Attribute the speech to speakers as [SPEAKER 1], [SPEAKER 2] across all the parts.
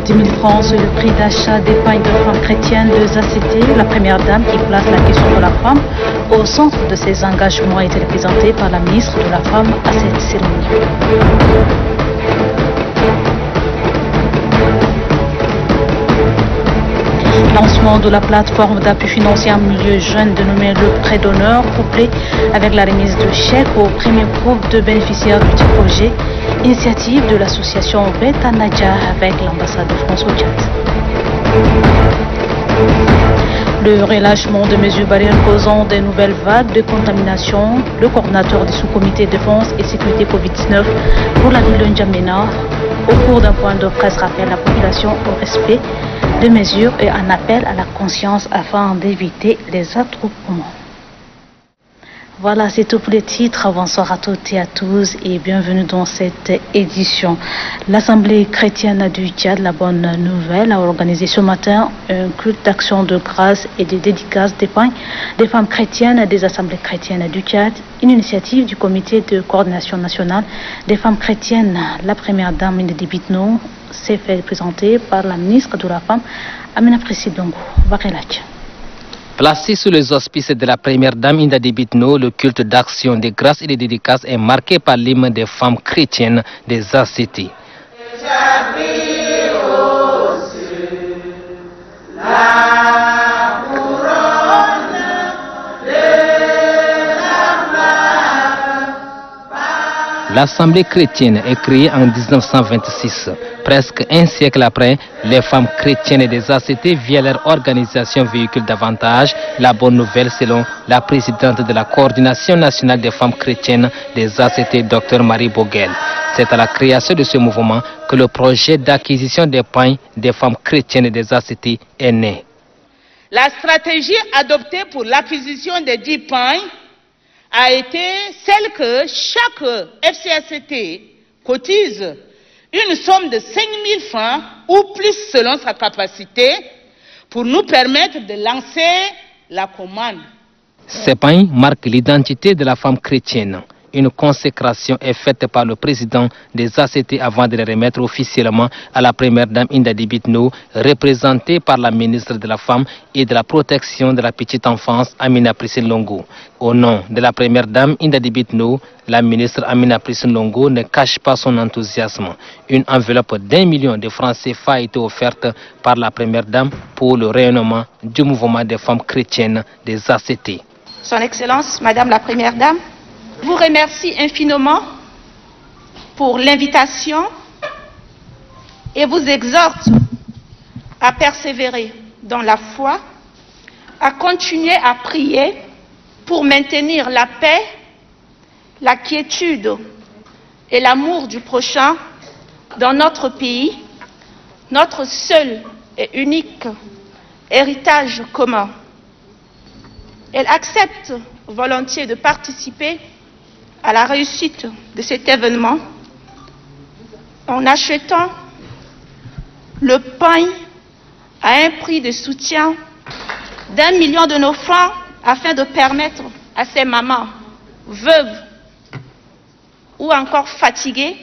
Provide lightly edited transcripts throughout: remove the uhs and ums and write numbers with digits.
[SPEAKER 1] 10 000 francs, c'est le prix d'achat d'épargne de femmes chrétiennes de ACT. La première dame qui place la question de la femme au centre de ses engagements a été représentée par la ministre de la Femme à cette cérémonie. Lancement de la plateforme d'appui financier en milieu jeune dénommée le prêt d'honneur, couplé avec la remise de chèques au premier groupe de bénéficiaires du petit projet, initiative de l'association Beta Nadja avec l'ambassade de France au Tchad. Le relâchement de mesures barrières causant des nouvelles vagues de contamination, le coordinateur du sous-comité défense et sécurité Covid-19 pour la ville de N'Djamena, au cours d'un point de presse, rappelle la population au respect de mesures et un appel à la conscience afin d'éviter les attroupements. Voilà, c'est tout pour les titres. Bonsoir à toutes et à tous et bienvenue dans cette édition. L'Assemblée chrétienne du Tchad, la bonne nouvelle, a organisé ce matin un culte d'action de grâce et de dédicace d'épargne des femmes chrétiennes des Assemblées chrétiennes du Tchad, une initiative du comité de coordination nationale des femmes chrétiennes. La première dame Indedi Bitno s'est fait présenter par la ministre de la Femme, Amina Dongo. Bakelach.
[SPEAKER 2] Placé sous les auspices de la première dame Indedi Bitno, le culte d'action de grâce et de dédicace est marqué par l'hymne des femmes chrétiennes des ACT. L'Assemblée chrétienne est créée en 1926. Presque un siècle après, les femmes chrétiennes des ACT, via leur organisation, véhiculent davantage la bonne nouvelle selon la présidente de la coordination nationale des femmes chrétiennes des ACT, Dr Marie Boguel. C'est à la création de ce mouvement que le projet d'acquisition des pains des femmes chrétiennes des ACT est né.
[SPEAKER 3] La stratégie adoptée pour l'acquisition des 10 pains a été celle que chaque FCACT cotise une somme de 5 000 francs ou plus selon sa capacité pour nous permettre de lancer la commande.
[SPEAKER 2] Ces pains marquent l'identité de la femme chrétienne. Une consécration est faite par le président des ACT avant de les remettre officiellement à la première dame Indedi Bitno, représentée par la ministre de la Femme et de la Protection de la Petite Enfance, Amina Longo. Au nom de la première dame Indedi Bitno, la ministre Amina Longo ne cache pas son enthousiasme. Une enveloppe d'1 million de francs CFA a été offerte par la première dame pour le rayonnement du mouvement des femmes chrétiennes des ACT.
[SPEAKER 4] Son Excellence, Madame la Première Dame, vous remercie infiniment pour l'invitation et vous exhorte à persévérer dans la foi, à continuer à prier pour maintenir la paix, la quiétude et l'amour du prochain dans notre pays, notre seul et unique héritage commun. Elle accepte volontiers de participer à la réussite de cet événement en achetant le pain à un prix de soutien d'1 million de nos francs afin de permettre à ces mamans veuves ou encore fatiguées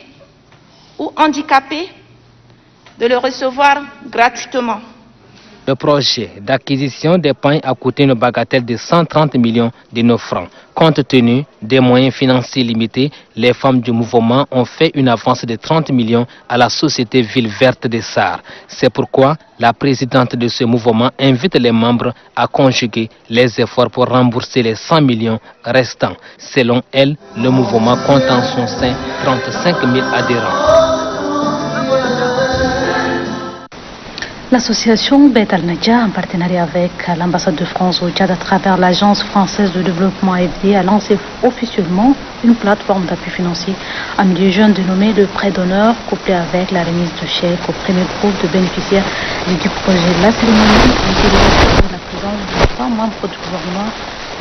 [SPEAKER 4] ou handicapées de le recevoir gratuitement.
[SPEAKER 2] Le projet d'acquisition des pains a coûté une bagatelle de 130 millions de nos francs. Compte tenu des moyens financiers limités, les femmes du mouvement ont fait une avance de 30 millions à la société Ville Verte de Sarre. C'est pourquoi la présidente de ce mouvement invite les membres à conjuguer les efforts pour rembourser les 100 millions restants. Selon elle, le mouvement compte en son sein 35 000 adhérents.
[SPEAKER 1] L'association Beta Nadja, en partenariat avec l'ambassade de France au Tchad à travers l'agence française de développement AFD, a lancé officiellement une plateforme d'appui financier en milieu jeune dénommée le prêt d'honneur, couplé avec la remise de chèques au premier groupe de bénéficiaires du projet. La cérémonie a été de la présence de 3 membres du gouvernement,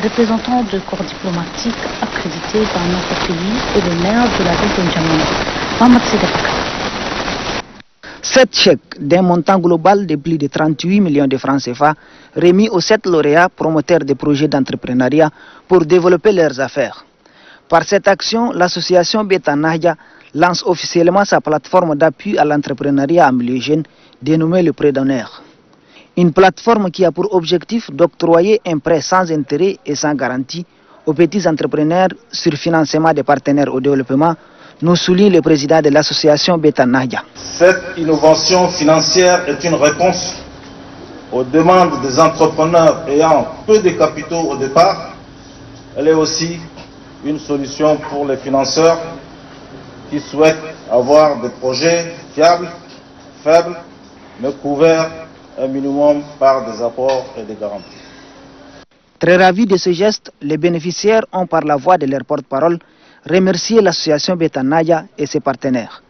[SPEAKER 1] représentants de corps diplomatiques accrédités dans notre pays et le maire de la ville de N'Djamena. Mohamed Sedek.
[SPEAKER 5] 7 chèques d'un montant global de plus de 38 millions de francs CFA remis aux 7 lauréats promoteurs de projets d'entrepreneuriat pour développer leurs affaires. Par cette action, l'association Beta Nadja lance officiellement sa plateforme d'appui à l'entrepreneuriat en milieu jeune, dénommée le Prêt d'honneur. Une plateforme qui a pour objectif d'octroyer un prêt sans intérêt et sans garantie aux petits entrepreneurs sur financement des partenaires au développement, nous souligne le président de l'association Betanaya.
[SPEAKER 6] Cette innovation financière est une réponse aux demandes des entrepreneurs ayant peu de capitaux au départ. Elle est aussi une solution pour les financeurs qui souhaitent avoir des projets fiables, faibles, mais couverts un minimum par des apports et des garanties.
[SPEAKER 5] Très ravis de ce geste, les bénéficiaires ont par la voix de leur porte-parole remercié l'association Betanaya et ses partenaires.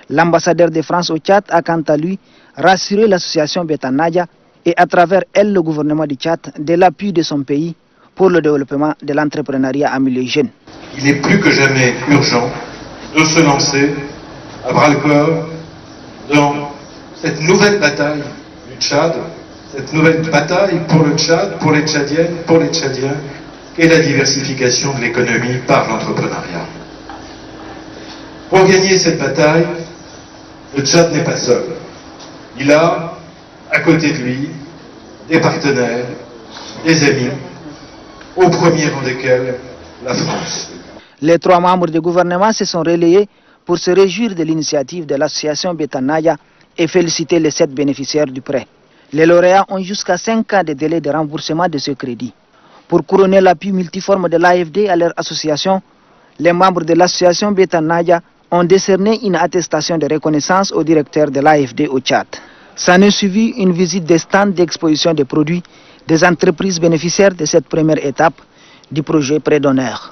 [SPEAKER 5] L'ambassadeur de France au Tchad a quant à lui rassuré l'association Betanaya et à travers elle le gouvernement du Tchad de l'appui de son pays pour le développement de l'entrepreneuriat en milieu jeune.
[SPEAKER 7] Il est plus que jamais urgent de se lancer à bras-le-corps dans cette nouvelle bataille du Tchad, cette nouvelle bataille pour le Tchad, pour les Tchadiennes, pour les Tchadiens, et la diversification de l'économie par l'entrepreneuriat. Pour gagner cette bataille, le Tchad n'est pas seul. Il a, à côté de lui, des partenaires, des amis, au premier rang desquels la France.
[SPEAKER 5] Les 3 membres du gouvernement se sont relayés pour se réjouir de l'initiative de l'association Betanaya et féliciter les 7 bénéficiaires du prêt. Les lauréats ont jusqu'à 5 ans de délai de remboursement de ce crédit. Pour couronner l'appui multiforme de l'AFD à leur association, les membres de l'association Betanaya ont décerné une attestation de reconnaissance au directeur de l'AFD au Tchad. S'en est suivi une visite des stands d'exposition des produits des entreprises bénéficiaires de cette première étape du projet Prêt d'honneur.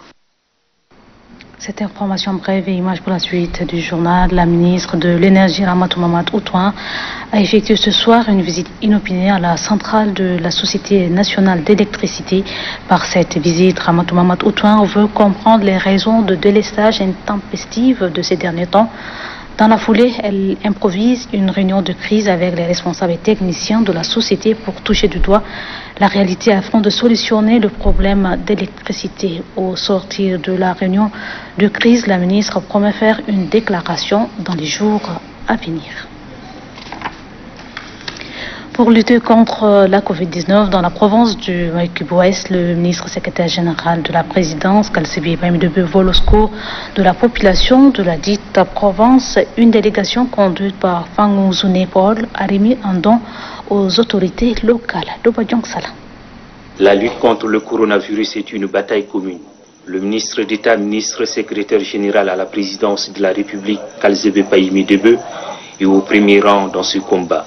[SPEAKER 1] Cette information brève et image pour la suite du journal. La ministre de l'Énergie, Ramatoulaye Mahamat Outouin, a effectué ce soir une visite inopinée à la centrale de la Société nationale d'électricité. Par cette visite, Ramatoulaye Mahamat Outouin veut comprendre les raisons de délestage intempestif de ces derniers temps. Dans la foulée, elle improvise une réunion de crise avec les responsables et techniciens de la société pour toucher du doigt la réalité afin de solutionner le problème d'électricité. Au sortir de la réunion de crise, la ministre promet faire une déclaration dans les jours à venir. Pour lutter contre la Covid-19 dans la province du Maïkib-Ouest, le ministre secrétaire général de la présidence, Kalsebi Baïmidebe, vole au secours de la population de la dite province. Une délégation conduite par Fangouzoune Paul a remis un don aux autorités locales.
[SPEAKER 8] La lutte contre le coronavirus est une bataille commune. Le ministre d'État, ministre secrétaire général à la présidence de la République, Kalsebi Baïmidebe, est au premier rang dans ce combat.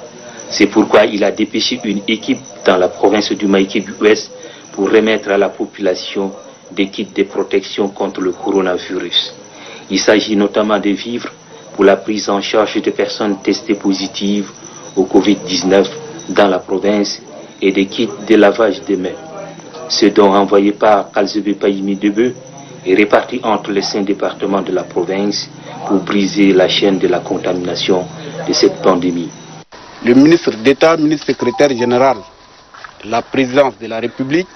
[SPEAKER 8] C'est pourquoi il a dépêché une équipe dans la province du Maïkib-Ouest pour remettre à la population des kits de protection contre le coronavirus. Il s'agit notamment de vivres pour la prise en charge de personnes testées positives au Covid-19 dans la province et des kits de lavage des mains. Ce don envoyé par Kalsebi Baïmidebe est réparti entre les 5 départements de la province pour briser la chaîne de la contamination de cette pandémie.
[SPEAKER 9] Le ministre d'État, ministre secrétaire général de la présidence de la République,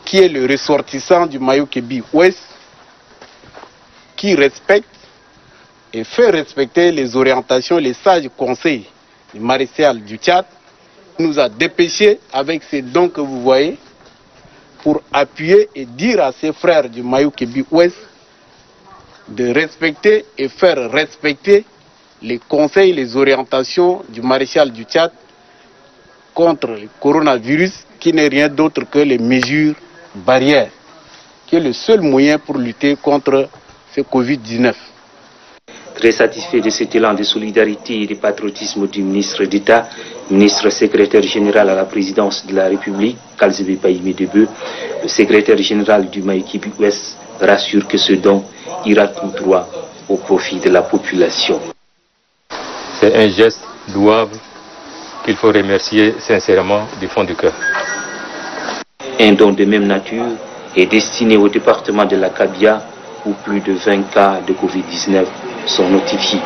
[SPEAKER 9] qui est le ressortissant du Maïkib-Ouest, qui respecte et fait respecter les orientations, les sages conseils du maréchal du Tchad, nous a dépêché avec ces dons que vous voyez pour appuyer et dire à ses frères du Maïkib-Ouest de respecter et faire respecter les conseils, les orientations du maréchal du Tchad contre le coronavirus, qui n'est rien d'autre que les mesures barrières, qui est le seul moyen pour lutter contre ce Covid-19.
[SPEAKER 8] Très satisfait de cet élan de solidarité et de patriotisme du ministre d'État, ministre secrétaire général à la présidence de la République, Kalsebi Baïmidebe, le secrétaire général du Maïkib-Ouest rassure que ce don ira tout droit au profit de la population.
[SPEAKER 10] C'est un geste louable qu'il faut remercier sincèrement du fond du cœur.
[SPEAKER 8] Un don de même nature est destiné au département de la Kabia où plus de 20 cas de Covid-19 sont notifiés.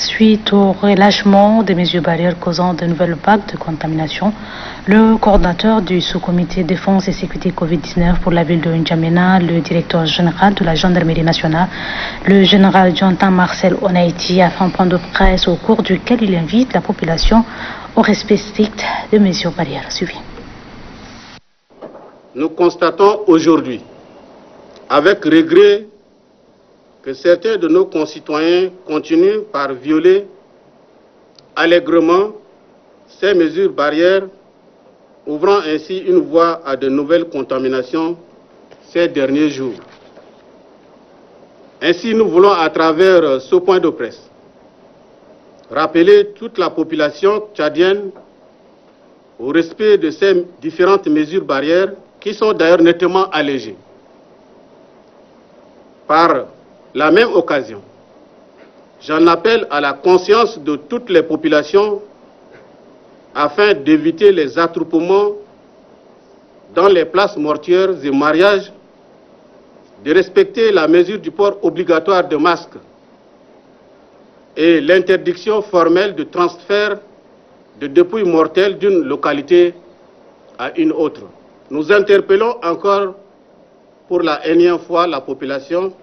[SPEAKER 1] Suite au relâchement des mesures barrières causant de nouvelles vagues de contamination, le coordinateur du sous-comité défense et sécurité Covid-19 pour la ville de N'Djamena, le directeur général de la gendarmerie nationale, le général Jonathan Marcel Onaïti, a fait un point de presse au cours duquel il invite la population au respect strict des mesures barrières. Suivi.
[SPEAKER 9] Nous constatons aujourd'hui, avec regret, que certains de nos concitoyens continuent par violer allègrement ces mesures barrières, ouvrant ainsi une voie à de nouvelles contaminations ces derniers jours. Ainsi, nous voulons, à travers ce point de presse, rappeler toute la population tchadienne au respect de ces différentes mesures barrières qui sont d'ailleurs nettement allégées. Par la même occasion, j'en appelle à la conscience de toutes les populations afin d'éviter les attroupements dans les places mortuaires et mariages, de respecter la mesure du port obligatoire de masques et l'interdiction formelle de transfert de dépouilles mortelles d'une localité à une autre. Nous interpellons encore pour la énième fois la population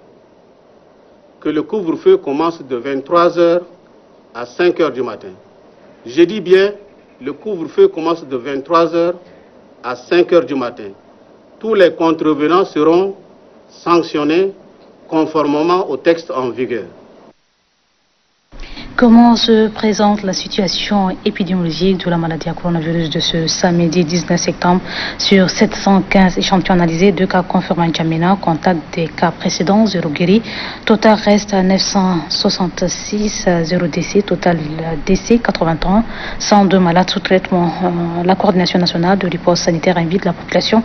[SPEAKER 9] que le couvre-feu commence de 23 h à 5 h du matin. Je dis bien, le couvre-feu commence de 23 h à 5 h du matin. Tous les contrevenants seront sanctionnés conformément au texte en vigueur.
[SPEAKER 1] Comment se présente la situation épidémiologique de la maladie à coronavirus de ce samedi 19 septembre sur 715 échantillons analysés, 2 cas confirmés à N'Djamena, contact des cas précédents, 0 guéris. Total reste à 966, 0 décès, total décès 81, 102 malades sous traitement. La coordination nationale de riposte sanitaire invite la population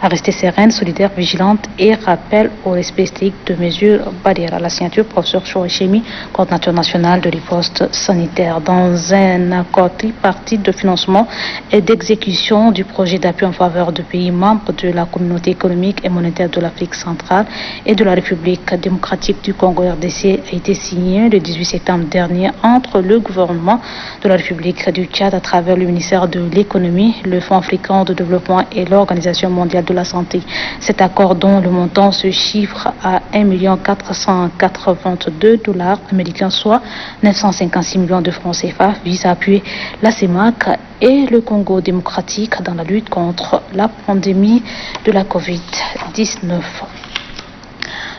[SPEAKER 1] à rester sereine, solidaire, vigilante et rappelle au respect strict de mesures barrières. À la signature, professeur Chouachemi, coordinateur national de riposte sanitaire, dans un accord tripartite de financement et d'exécution du projet d'appui en faveur de pays membres de la communauté économique et monétaire de l'Afrique centrale et de la République démocratique du Congo RDC a été signé le 18 septembre dernier entre le gouvernement de la République du Tchad à travers le ministère de l'économie, le Fonds africain de développement et l'Organisation mondiale de la santé. Cet accord, dont le montant se chiffre à 1 482 $ américains, soit 956 millions de francs CFA, vise à appuyer la CEMAC et le Congo démocratique dans la lutte contre la pandémie de la Covid-19.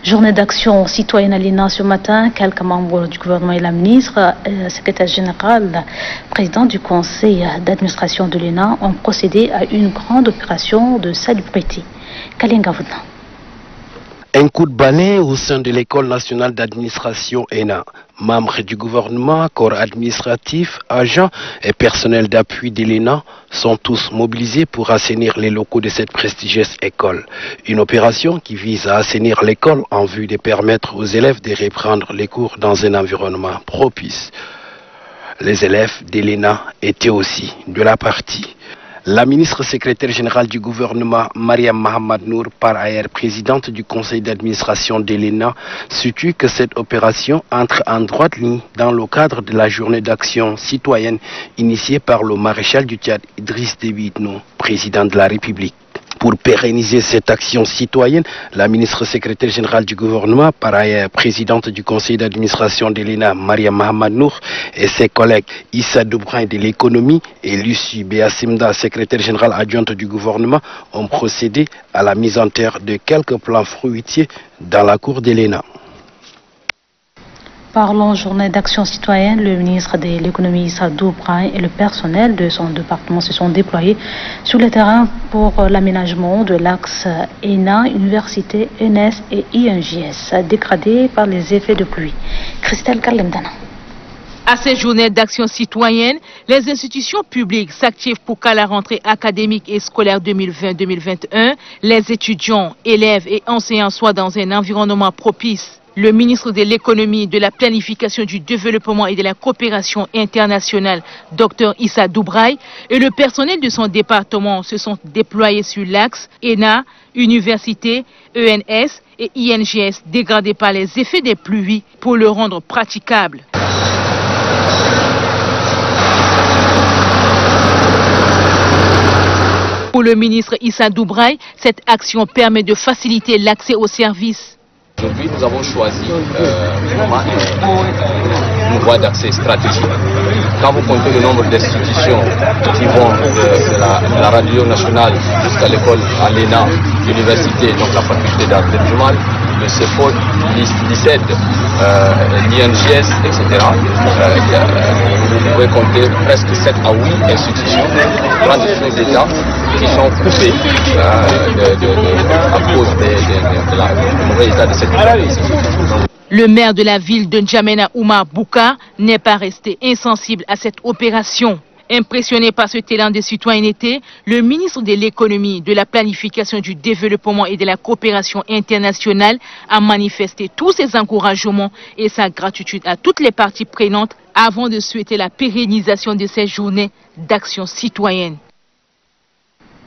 [SPEAKER 1] Journée d'action citoyenne à l'ENA ce matin. Quelques membres du gouvernement et la ministre, secrétaire général, président du conseil d'administration de l'ENA ont procédé à une grande opération de salubrité. Kalinga Voudna.
[SPEAKER 11] Un coup de balai au sein de l'école nationale d'administration ENA. Membres du gouvernement, corps administratif, agents et personnel d'appui de l'ENA sont tous mobilisés pour assainir les locaux de cette prestigieuse école. Une opération qui vise à assainir l'école en vue de permettre aux élèves de reprendre les cours dans un environnement propice. Les élèves de l'ENA étaient aussi de la partie. La ministre secrétaire générale du gouvernement, Mariam Mahamad Nour, par ailleurs présidente du conseil d'administration de l'ENA, situe que cette opération entre en droite ligne dans le cadre de la journée d'action citoyenne initiée par le maréchal du Tchad, Idriss Déby Itno, président de la République. Pour pérenniser cette action citoyenne, la ministre secrétaire générale du gouvernement, par ailleurs présidente du conseil d'administration de l'ENA, Mariam Mahamad Nour, et ses collègues Issa Doubrain de l'économie et Lucie Béassimda, secrétaire générale adjointe du gouvernement, ont procédé à la mise en terre de quelques plants fruitiers dans la cour de l'ENA.
[SPEAKER 1] Parlons journée d'action citoyenne. Le ministre de l'économie Issa Doubrain et le personnel de son département se sont déployés sur le terrain pour l'aménagement de l'axe ENA, Université, ENS et INJS, dégradés par les effets de pluie. Christelle Karlemdana.
[SPEAKER 12] À ces journées d'action citoyenne, les institutions publiques s'activent pour qu'à la rentrée académique et scolaire 2020-2021, les étudiants, élèves et enseignants soient dans un environnement propice. Le ministre de l'économie, de la planification du développement et de la coopération internationale, Dr Issa Doubrain, et le personnel de son département se sont déployés sur l'axe ENA, Université, ENS et INGS, dégradés par les effets des pluies pour le rendre praticable. Pour le ministre Issa Doubraï, cette action permet de faciliter l'accès aux services.
[SPEAKER 13] Aujourd'hui, nous avons choisi une voie d'accès stratégique. Quand vous comptez le nombre d'institutions qui vont de la radio nationale jusqu'à l'école à l'ENA, l'université, donc la faculté d'art terminal, le CEPOL, l'ICED, l'INGS, etc. Vous pouvez compter presque 7 à 8 institutions, grandes institutions d'État, qui sont coupées à cause du mauvais état de cette situation.
[SPEAKER 12] Le maire de la ville de N'Djamena, Oumar Bouka, n'est pas resté insensible à cette opération. Impressionné par ce talent de citoyenneté, le ministre de l'économie, de la planification, du développement et de la coopération internationale a manifesté tous ses encouragements et sa gratitude à toutes les parties prenantes avant de souhaiter la pérennisation de ces journées d'action citoyenne.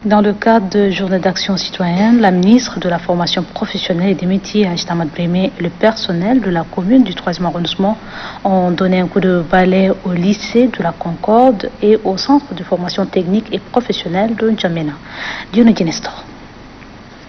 [SPEAKER 1] Dans le cadre de Journée d'action citoyenne, la ministre de la Formation professionnelle et des métiers, Aïcha Ahmad Brémé, et le personnel de la commune du 3e arrondissement ont donné un coup de balai au lycée de la Concorde et au centre de formation technique et professionnelle de N'Djamena. Dioné Nestor.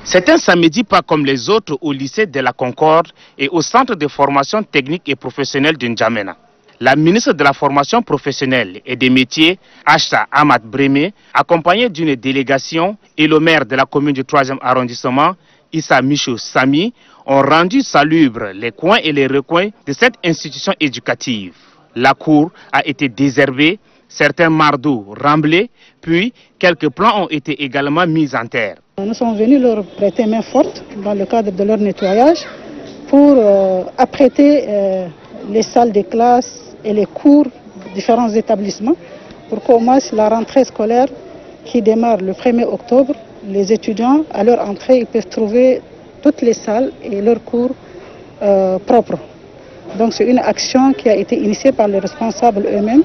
[SPEAKER 14] C'est un samedi pas comme les autres au lycée de la Concorde et au centre de formation technique et professionnelle de N'Djamena. La ministre de la Formation professionnelle et des métiers, Aïcha Ahmad Brémé, accompagnée d'une délégation, et le maire de la commune du 3e arrondissement, Issa Michou Sami, ont rendu salubres les coins et les recoins de cette institution éducative. La cour a été désherbée, certains mardeaux remblés, puis quelques plants ont été également mis en terre.
[SPEAKER 15] Nous sommes venus leur prêter main forte dans le cadre de leur nettoyage pour apprêter les salles de classe et les cours de différents établissements pour commencer la rentrée scolaire qui démarre le 1er octobre. Les étudiants, à leur entrée, ils peuvent trouver toutes les salles et leurs cours propres. Donc c'est une action qui a été initiée par les responsables eux-mêmes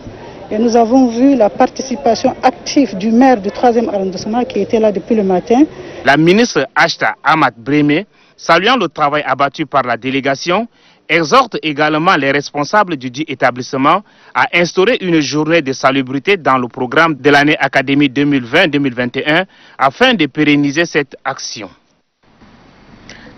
[SPEAKER 15] et nous avons vu la participation active du maire du 3e arrondissement qui était là depuis le matin.
[SPEAKER 14] La ministre Aïcha Ahmad Brémé, saluant le travail abattu par la délégation, exhorte également les responsables du dit établissement à instaurer une journée de salubrité dans le programme de l'année académique 2020-2021 afin de pérenniser cette action.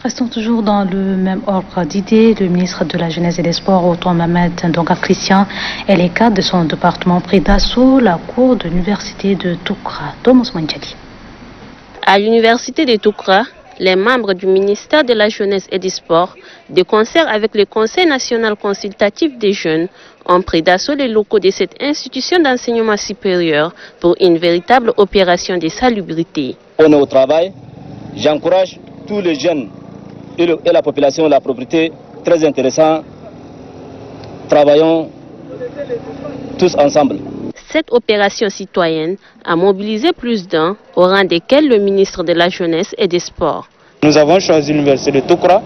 [SPEAKER 1] Restons toujours dans le même ordre d'idées. Le ministre de la Jeunesse et des Sports, Othon Mohamed Ndonga Christian, et les cadres de son département pris d'assaut la cour de l'université de Toukra. Thomas Mandjali.
[SPEAKER 16] À l'université de Toukra, les membres du ministère de la Jeunesse et des Sports, de concert avec le Conseil national consultatif des jeunes, ont pris d'assaut les locaux de cette institution d'enseignement supérieur pour une véritable opération de salubrité.
[SPEAKER 17] On est au travail. J'encourage tous les jeunes et la population de la propriété, très intéressant. Travaillons tous ensemble.
[SPEAKER 16] Cette opération citoyenne a mobilisé plus d'un, au rang desquels le ministre de la Jeunesse et des Sports.
[SPEAKER 18] Nous avons choisi l'université de Toukra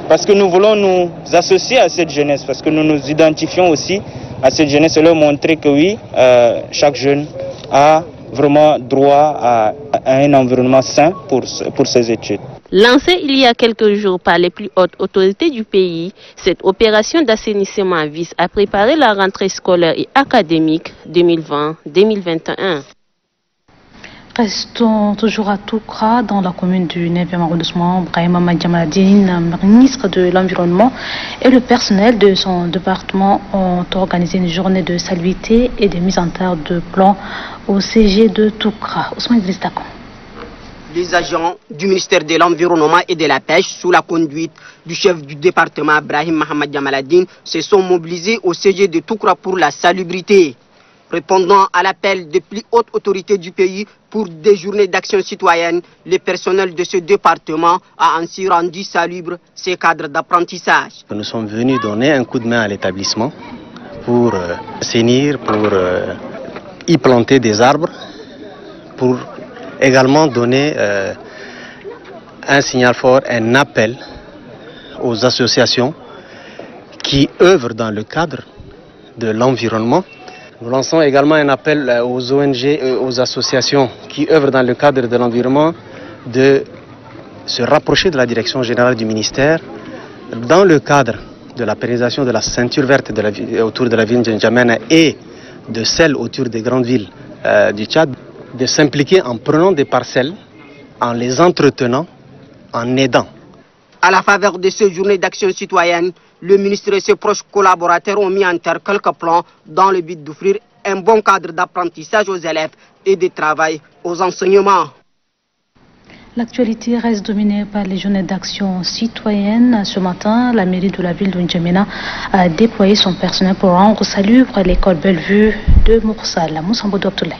[SPEAKER 18] parce que nous voulons nous associer à cette jeunesse, parce que nous nous identifions aussi à cette jeunesse et leur montrer que oui, chaque jeune a vraiment droit à un environnement sain pour ses études.
[SPEAKER 16] Lancée il y a quelques jours par les plus hautes autorités du pays, cette opération d'assainissement vise à préparer la rentrée scolaire et académique 2020-2021.
[SPEAKER 1] Restons toujours à Toukra, dans la commune du 9e arrondissement. Brahima Madjamaladine, ministre de l'Environnement, et le personnel de son département ont organisé une journée de salubrité et de mise en terre de plans au CG de Toukra. Ousmane Idriss Dakon.
[SPEAKER 19] Les agents du ministère de l'Environnement et de la Pêche, sous la conduite du chef du département, Brahim Mohamed Jamaladine, se sont mobilisés au CG de Toukra pour la salubrité. Répondant à l'appel des plus hautes autorités du pays pour des journées d'action citoyenne, le personnel de ce département a ainsi rendu salubre ses cadres d'apprentissage.
[SPEAKER 20] Nous sommes venus donner un coup de main à l'établissement pour assainir, pour y planter des arbres, pour également donner un signal fort, un appel aux associations qui œuvrent dans le cadre de l'environnement. Nous lançons également un appel aux ONG et aux associations qui œuvrent dans le cadre de l'environnement de se rapprocher de la direction générale du ministère dans le cadre de la pérennisation de la ceinture verte autour de la ville de N'Djamena et de celle autour des grandes villes du Tchad. de s'impliquer en prenant des parcelles, en les entretenant, en aidant.
[SPEAKER 19] À la faveur de ces journées d'action citoyenne, le ministre et ses proches collaborateurs ont mis en terre quelques plans dans le but d'offrir un bon cadre d'apprentissage aux élèves et de travail aux enseignements.
[SPEAKER 1] L'actualité reste dominée par les journées d'action citoyenne. Ce matin, la mairie de la ville de N'Djamena a déployé son personnel pour rendre salubre l'école Bellevue de Moursal. Moussamboudou Abdoulaye.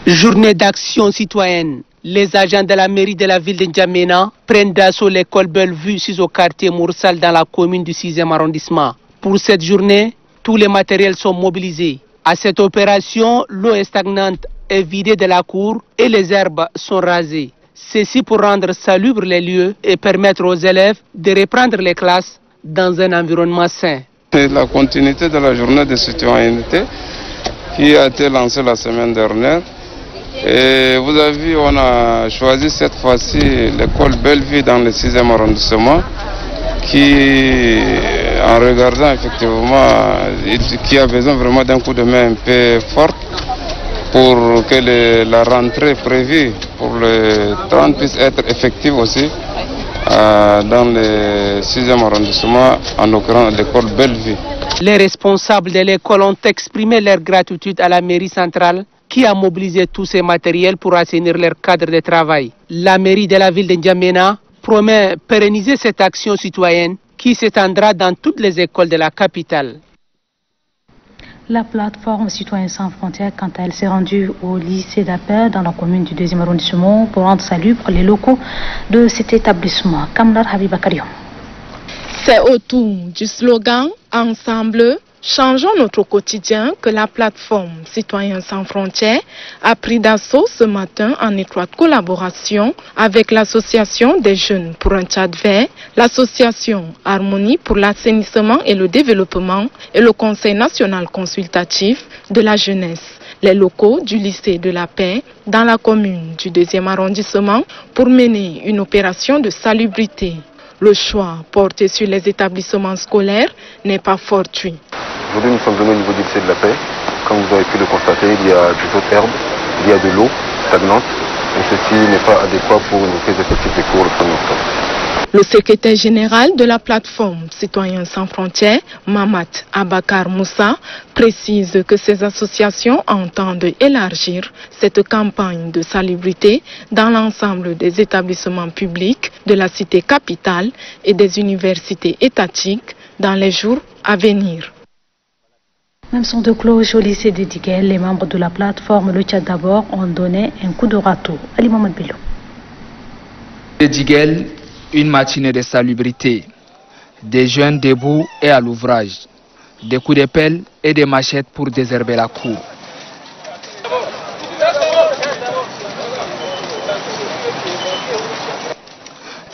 [SPEAKER 21] Journée d'action citoyenne. Les agents de la mairie de la ville de N'Djamena prennent d'assaut l'école Bellevue située au quartier Moursal dans la commune du 6e arrondissement. Pour cette journée, tous les matériels sont mobilisés. À cette opération, l'eau est stagnante et vidée de la cour et les herbes sont rasées. Ceci pour rendre salubres les lieux et permettre aux élèves de reprendre les classes dans un environnement sain.
[SPEAKER 22] C'est la continuité de la journée de citoyenneté qui a été lancée la semaine dernière. Et vous avez vu, on a choisi cette fois-ci l'école Bellevue dans le 6e arrondissement qui, en regardant effectivement, qui a besoin vraiment d'un coup de main un peu fort pour que la rentrée prévue pour le 30 puisse être effective aussi dans le 6e arrondissement, en l'occurrence l'école Bellevue.
[SPEAKER 21] Les responsables de l'école ont exprimé leur gratitude à la mairie centrale qui a mobilisé tous ces matériels pour assainir leur cadre de travail. La mairie de la ville de N'Djamena promet pérenniser cette action citoyenne qui s'étendra dans toutes les écoles de la capitale.
[SPEAKER 1] La plateforme Citoyens sans frontières, quant à elle, s'est rendue au lycée d'Appel dans la commune du 2e arrondissement pour rendre salubre les locaux de cet établissement. Kamlar Habibakarion.
[SPEAKER 23] C'est autour du slogan « Ensemble, changeons notre quotidien » que la plateforme Citoyens sans frontières a pris d'assaut ce matin en étroite collaboration avec l'association des jeunes pour un Tchad vert, l'association Harmonie pour l'assainissement et le développement et le Conseil national consultatif de la jeunesse. Les locaux du lycée de la Paix dans la commune du 2e arrondissement pour mener une opération de salubrité. Le choix porté sur les établissements scolaires n'est pas fortuit.
[SPEAKER 24] Aujourd'hui, nous sommes venus au niveau du lycée de la Paix. Comme vous avez pu le constater, il y a des autres herbes, il y a de l'eau stagnante. Et ceci n'est pas adéquat pour une reprise effective des cours le 1er octobre.
[SPEAKER 23] Le secrétaire général de la plateforme Citoyens sans frontières, Mamat Abakar Moussa, précise que ces associations entendent élargir cette campagne de salubrité dans l'ensemble des établissements publics de la cité capitale et des universités étatiques dans les jours à venir.
[SPEAKER 1] Même son de cloche au lycée de Diguel, les membres de la plateforme Le Tchad d'abord ont donné un coup de râteau. Ali Mohamed Bello.
[SPEAKER 25] De Diguel, une matinée de salubrité. Des jeunes debout et à l'ouvrage. Des coups de pelle et des machettes pour désherber la cour.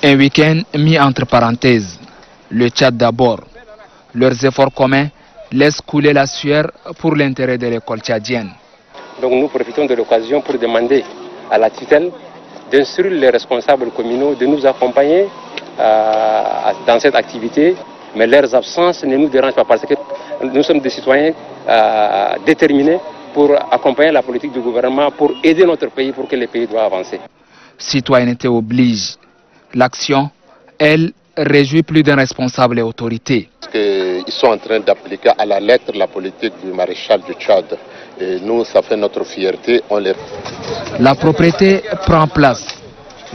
[SPEAKER 25] Un week-end mis entre parenthèses. Le Tchad d'abord. Leurs efforts communs laissent couler la sueur pour l'intérêt de l'école tchadienne.
[SPEAKER 26] Donc nous profitons de l'occasion pour demander à la tutelle d'instruire les responsables communaux de nous accompagner dans cette activité, mais leurs absences ne nous dérangent pas parce que nous sommes des citoyens déterminés pour accompagner la politique du gouvernement, pour aider notre pays, pour que le pays doit avancer.
[SPEAKER 25] Citoyenneté oblige. L'action, elle, réjouit plus d'un responsable et autorité.
[SPEAKER 27] Ils sont en train d'appliquer à la lettre la politique du maréchal du Tchad. Et nous, ça fait notre fierté.
[SPEAKER 25] La propriété prend place.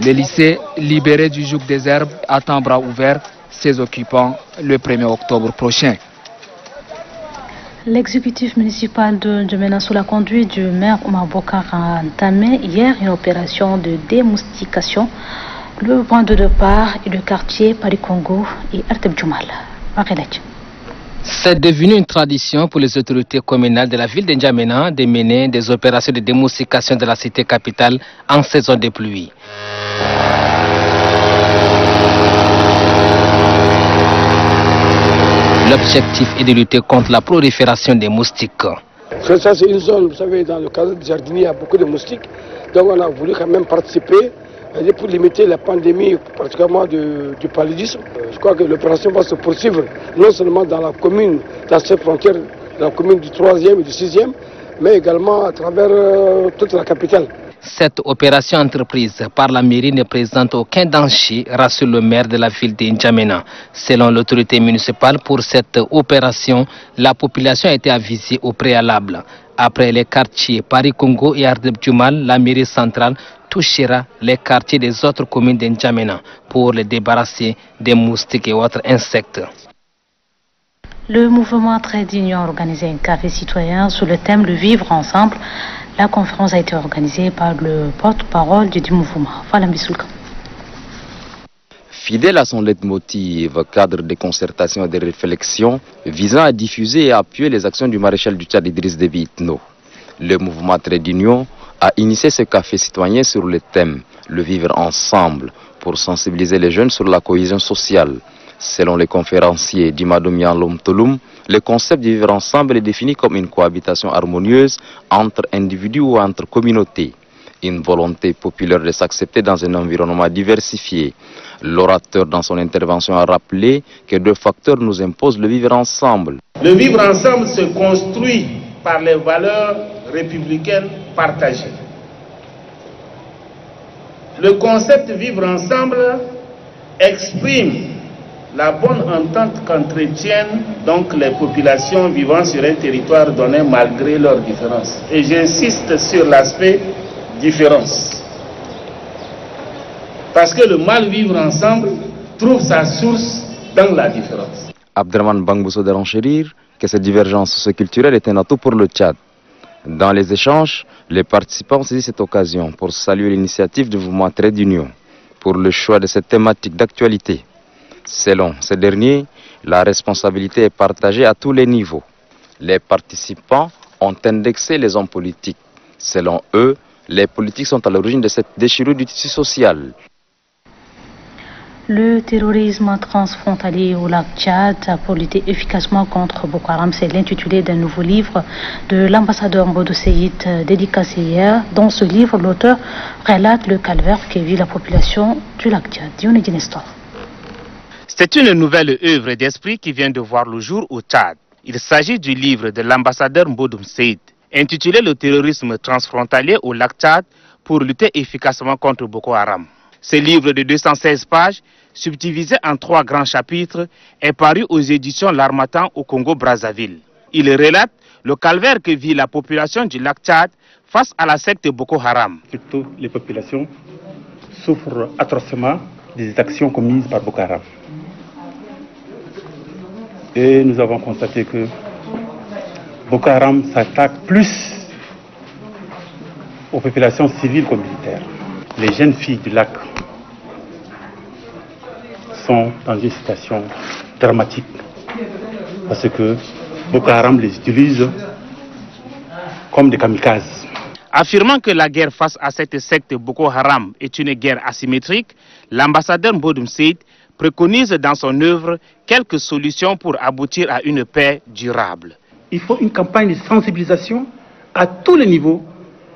[SPEAKER 25] Le lycée, libéré du joug des herbes, attend bras ouverts ses occupants le 1er octobre prochain.
[SPEAKER 1] L'exécutif municipal de N'Djamena, sous la conduite du maire Omar Bokar, a entamé hier une opération de démoustication. Le point de départ est le quartier Paris-Congo et Arteb Djoumal.
[SPEAKER 2] C'est devenu une tradition pour les autorités communales de la ville de N'Djamena de mener des opérations de démoustication de la cité capitale en saison de pluie. L'objectif est de lutter contre la prolifération des moustiques.
[SPEAKER 28] Ça, c'est une zone, vous savez, dans le cadre du jardinier, il y a beaucoup de moustiques. Donc on a voulu quand même participer pour limiter la pandémie, particulièrement du paludisme. Je crois que l'opération va se poursuivre, non seulement dans la commune, dans cette frontière, dans la commune du 3e et du 6e, mais également à travers toute la capitale.
[SPEAKER 2] Cette opération entreprise par la mairie ne présente aucun danger, rassure le maire de la ville de N'Djamena. Selon l'autorité municipale, pour cette opération, la population a été avisée au préalable. Après les quartiers Paris-Congo et Ardeb-Djoumal, la mairie centrale touchera les quartiers des autres communes de N'Djamena pour les débarrasser des moustiques et autres insectes.
[SPEAKER 1] Le mouvement Trade Union a organisé un café citoyen sur le thème de vivre ensemble. La conférence a été organisée par le porte-parole du mouvement, Falam Bissoulka.
[SPEAKER 3] Fidèle à son leitmotiv, cadre de concertation et de réflexion visant à diffuser et à appuyer les actions du maréchal du Tchad Idriss Déby Itno, le mouvement Trade Union a initié ce café citoyen sur le thème « Le vivre ensemble » pour sensibiliser les jeunes sur la cohésion sociale. Selon les conférenciers d'Imadoumia Lomtoloum, le concept de vivre ensemble est défini comme une cohabitation harmonieuse entre individus ou entre communautés. Une volonté populaire de s'accepter dans un environnement diversifié. L'orateur dans son intervention a rappelé que deux facteurs nous imposent le vivre ensemble.
[SPEAKER 4] Le vivre ensemble se construit par les valeurs républicaines partagées. Le concept vivre ensemble exprime la bonne entente qu'entretiennent donc les populations vivant sur un territoire donné malgré leurs différences. Et j'insiste sur l'aspect différence. Parce que le mal vivre ensemble trouve sa source dans la différence.
[SPEAKER 3] Abderrahmane Bangbousso de renchérir que cette divergence socioculturelle est un atout pour le Tchad. Dans les échanges, les participants saisissent cette occasion pour saluer l'initiative du mouvement Trade Union pour le choix de cette thématique d'actualité. Selon ces derniers, la responsabilité est partagée à tous les niveaux. Les participants ont indexé les hommes politiques. Selon eux, les politiques sont à l'origine de cette déchirure du tissu social.
[SPEAKER 1] Le terrorisme transfrontalier au lac Tchad pour lutter efficacement contre Boko Haram, c'est l'intitulé d'un nouveau livre de l'ambassadeur Mbodou Seyid dédicacé hier. Dans ce livre, l'auteur relate le calvaire que vit la population du lac Tchad. Dioné Dinestor.
[SPEAKER 14] C'est une nouvelle œuvre d'esprit qui vient de voir le jour au Tchad. Il s'agit du livre de l'ambassadeur Mbodou Seyid, intitulé « Le terrorisme transfrontalier au lac Tchad pour lutter efficacement contre Boko Haram ». Ce livre de 216 pages, subdivisé en 3 grands chapitres, est paru aux éditions L'Harmattan au Congo-Brazzaville. Il relate le calvaire que vit la population du lac Tchad face à la secte Boko Haram.
[SPEAKER 5] Surtout les populations souffrent atrocement des actions commises par Boko Haram. Et nous avons constaté que Boko Haram s'attaque plus aux populations civiles que militaires. Les jeunes filles du lac sont dans une situation dramatique parce que Boko Haram les utilise comme des kamikazes.
[SPEAKER 14] Affirmant que la guerre face à cette secte Boko Haram est une guerre asymétrique, l'ambassadeur Mbodou Seyid préconise dans son œuvre quelques solutions pour aboutir à une paix durable.
[SPEAKER 5] Il faut une campagne de sensibilisation à tous les niveaux,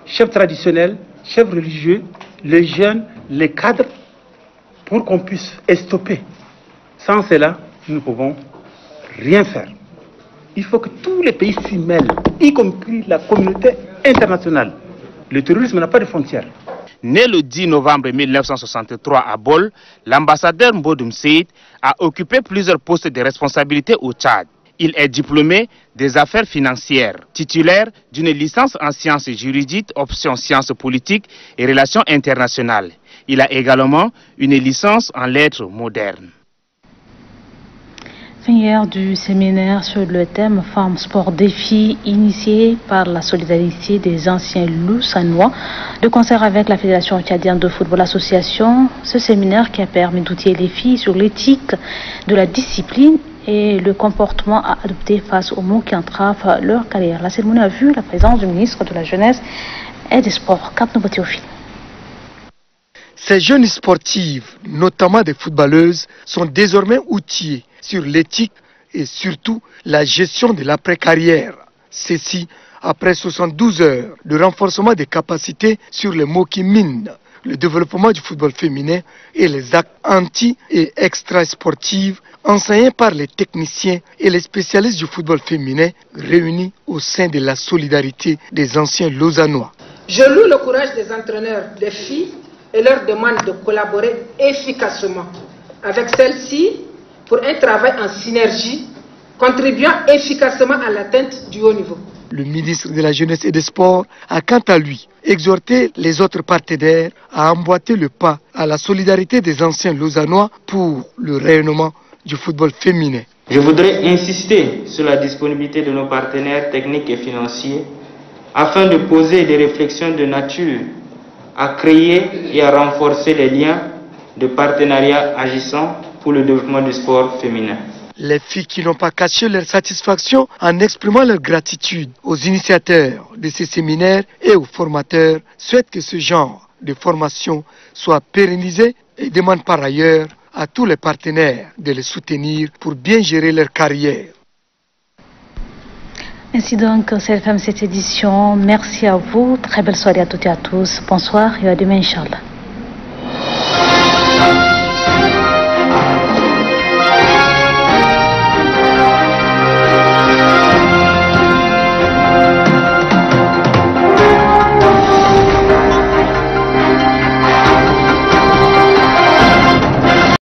[SPEAKER 5] chefs traditionnels, chefs religieux, les jeunes, les cadres, pour qu'on puisse stopper. Sans cela, nous ne pouvons rien faire. Il faut que tous les pays s'y mêlent, y compris la communauté internationale. Le terrorisme n'a pas de frontières.
[SPEAKER 14] Né le 10 novembre 1963 à Bol, l'ambassadeur Mbodou Seyid a occupé plusieurs postes de responsabilité au Tchad. Il est diplômé des affaires financières, titulaire d'une licence en sciences juridiques, option sciences politiques et relations internationales. Il a également une licence en lettres modernes.
[SPEAKER 1] Fin hier du séminaire sur le thème Femmes, Sport, Défi, initié par la solidarité des anciens Loussanois, de concert avec la Fédération tchadienne de football association. Ce séminaire qui a permis d'outiller les filles sur l'éthique de la discipline et le comportement à adopter face aux mots qui entravent leur carrière. La cérémonie a vu la présence du ministre de la Jeunesse et des Sports, Katno Théophile.
[SPEAKER 6] Ces jeunes sportives, notamment des footballeuses, sont désormais outillées sur l'éthique et surtout la gestion de l'après-carrière. Ceci après 72 heures de renforcement des capacités sur les mots qui minent, le développement du football féminin et les actes anti- et extra-sportifs enseignés par les techniciens et les spécialistes du football féminin réunis au sein de la solidarité des anciens Lausannois.
[SPEAKER 7] Je loue le courage des entraîneurs des filles et leur demande de collaborer efficacement avec celles-ci pour un travail en synergie, contribuant efficacement à l'atteinte du haut niveau.
[SPEAKER 6] Le ministre de la Jeunesse et des Sports a quant à lui exhorté les autres partenaires à emboîter le pas à la solidarité des anciens Lausannois pour le rayonnement du football féminin.
[SPEAKER 18] Je voudrais insister sur la disponibilité de nos partenaires techniques et financiers afin de poser des réflexions de nature à créer et à renforcer les liens de partenariat agissant pour le développement du sport féminin.
[SPEAKER 6] Les filles qui n'ont pas caché leur satisfaction en exprimant leur gratitude aux initiateurs de ces séminaires et aux formateurs souhaitent que ce genre de formation soit pérennisé et demandent par ailleurs à tous les partenaires de les soutenir pour bien gérer leur carrière.
[SPEAKER 1] Ainsi donc, c'est la fin de cette édition. Merci à vous. Très belle soirée à toutes et à tous. Bonsoir et à demain, Inch'Allah.